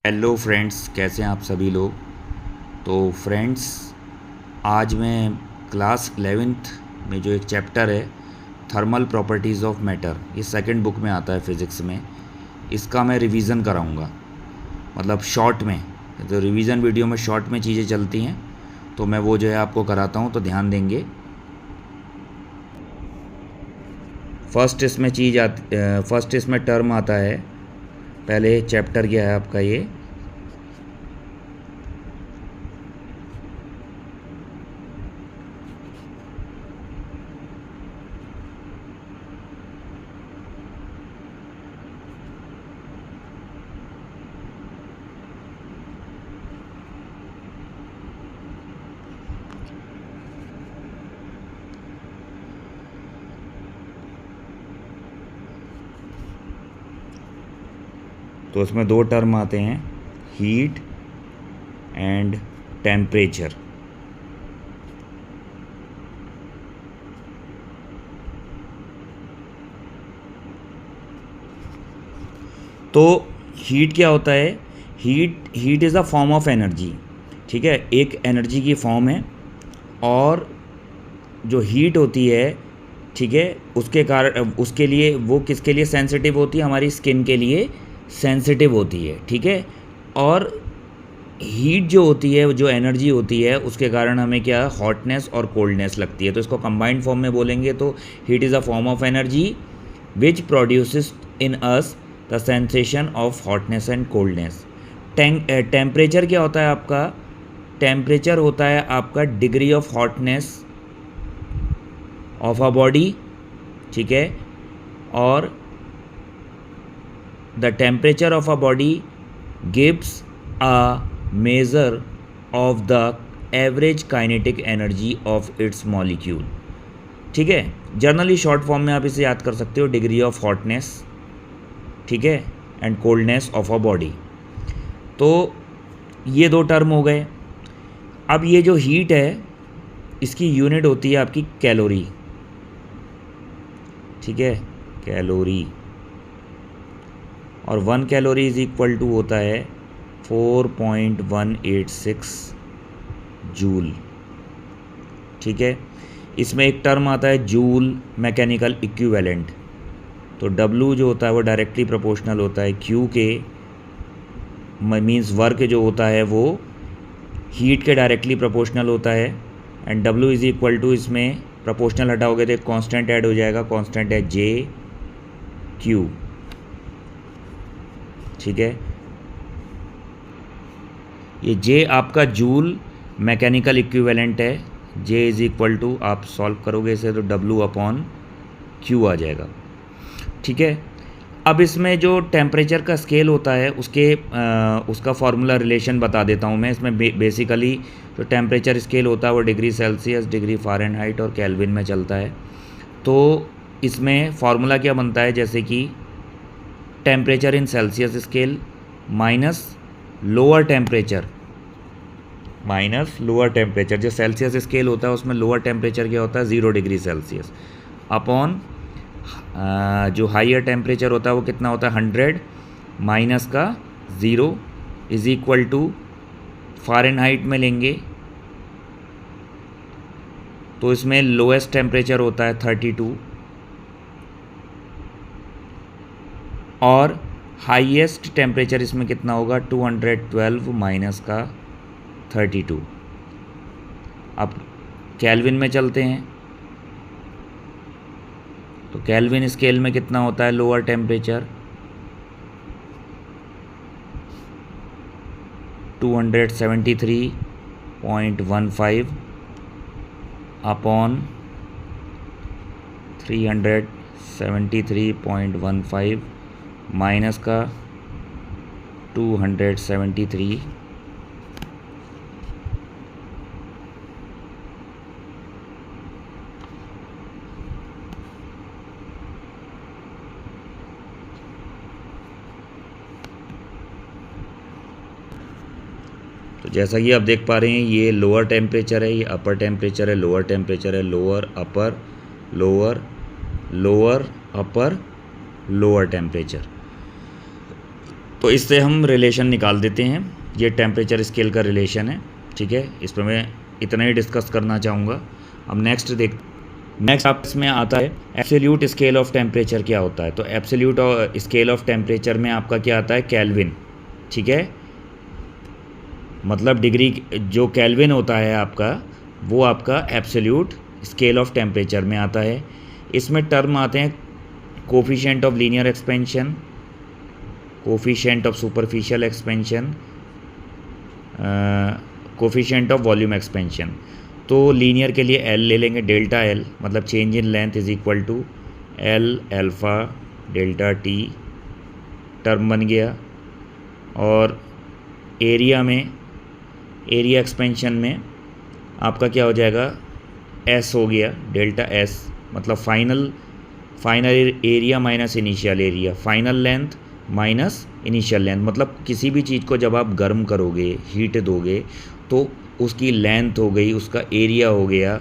Hello friends, कैसे हैं आप सभी लोग। तो फ्रेंड्स, आज मैं क्लास 11th में जो एक चैप्टर है थर्मल प्रॉपर्टीज़ ऑफ मैटर, ये सेकंड बुक में आता है फिज़िक्स में, इसका मैं रिवीज़न कराऊंगा। मतलब शॉर्ट में, तो रिवीज़न वीडियो में शॉर्ट में चीज़ें चलती हैं, तो मैं वो जो है आपको कराता हूँ, तो ध्यान देंगे। फर्स्ट इसमें टर्म आता है। पहले चैप्टर क्या है आपका ये, तो उसमें दो टर्म आते हैं, हीट एंड टेम्परेचर। तो हीट क्या होता है? Heat is a form of energy. ठीक है, एक एनर्जी की फॉर्म है, और जो हीट होती है, ठीक है, उसके कारण उसके लिए वो किसके लिए सेंसिटिव होती है? हमारी स्किन के लिए सेंसिटिव होती है। ठीक है, और हीट जो होती है, जो एनर्जी होती है, उसके कारण हमें क्या, हॉटनेस और कोल्डनेस लगती है। तो इसको कंबाइंड फॉर्म में बोलेंगे तो heat is a form of energy which produces in us the sensation of hotness and coldness. Temperature क्या होता है आपका? टेम्परेचर होता है आपका degree of hotness of a body. ठीक है, और the temperature of a body gives a measure of the average kinetic energy of its molecule. ठीक है, जनरली शॉर्ट फॉर्म में आप इसे याद कर सकते हो, डिग्री ऑफ हॉटनेस, ठीक है, and coldness of a body. तो ये दो टर्म हो गए। अब ये जो हीट है, इसकी यूनिट होती है आपकी कैलोरी। ठीक है, कैलोरी, और 1 कैलोरी इज इक्वल टू होता है 4.186 जूल। ठीक है, इसमें एक टर्म आता है जूल मैकेनिकल इक्विवेलेंट। तो W जो होता है वो डायरेक्टली प्रोपोर्शनल होता है Q के, मीन्स वर्क जो होता है वो हीट के डायरेक्टली प्रोपोर्शनल होता है। And W is equal to, इसमें प्रोपोर्शनल हटाओगे तो एक कांस्टेंट ऐड हो जाएगा, कांस्टेंट है JQ। ठीक है, ये J आपका जूल मैकेनिकल इक्विवेलेंट है। J इज इक्वल टू, आप सॉल्व करोगे इसे तो W अपॉन Q आ जाएगा। ठीक है, अब इसमें जो टेम्परेचर का स्केल होता है उसका फार्मूला रिलेशन बता देता हूँ मैं। इसमें बेसिकली जो टेम्परेचर स्केल होता है वो डिग्री सेल्सियस, डिग्री फ़ारेनहाइट और केल्विन में चलता है। तो इसमें फार्मूला क्या बनता है, जैसे कि temperature in Celsius scale minus lower temperature, जो सेल्सियस स्केल होता है उसमें लोअर टेम्परेचर क्या होता है, 0 डिग्री सेल्सियस, अपॉन जो हाइयर टेम्परेचर होता है वो कितना होता है, 100 माइनस का 0 इज इक्वल टू फ़ारेनहाइट में लेंगे तो इसमें लोएस्ट टेम्परेचर होता है 32, और हाईएस्ट टेम्परेचर इसमें कितना होगा, 212 माइनस का 32। अब केल्विन में चलते हैं, तो केल्विन स्केल में कितना होता है लोअर टेम्परेचर, 273.15 अपॉन 373.15 माइनस का 273। तो जैसा कि आप देख पा रहे हैं, ये लोअर टेम्परेचर है, ये अपर टेम्परेचर है, लोअर टेम्परेचर है, lower upper lower lower upper lower temperature. तो इससे हम रिलेशन निकाल देते हैं, ये टेम्परेचर स्केल का रिलेशन है, ठीक है। इस पर मैं इतना ही डिस्कस करना चाहूँगा। अब नेक्स्ट आप इसमें आता है एब्सोल्यूट स्केल ऑफ टेम्परेचर क्या होता है। तो एब्सोल्यूट स्केल ऑफ टेम्परेचर में आपका क्या आता है, केल्विन, ठीक है। मतलब डिग्री, जो केल्विन होता है आपका, वो आपका एब्सोल्यूट स्केल ऑफ टेम्परेचर में आता है। इसमें टर्म आते हैं coefficient of linear expansion, coefficient of superficial expansion, coefficient of volume expansion. तो लीनियर के लिए एल ले लेंगे, डेल्टा एल, मतलब change in length is equal to L alpha delta T, term बन गया। और एरिया एक्सपेंशन में आपका क्या हो जाएगा, एस हो गया, डेल्टा एस, मतलब final area minus initial area, final length minus initial length. मतलब किसी भी चीज़ को जब आप गर्म करोगे, हीट दोगे, तो उसकी लेंथ हो गई, उसका एरिया हो गया।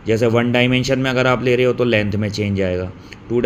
जैसे 1 डायमेंशन में अगर आप ले रहे हो तो लेंथ में चेंज आएगा, 2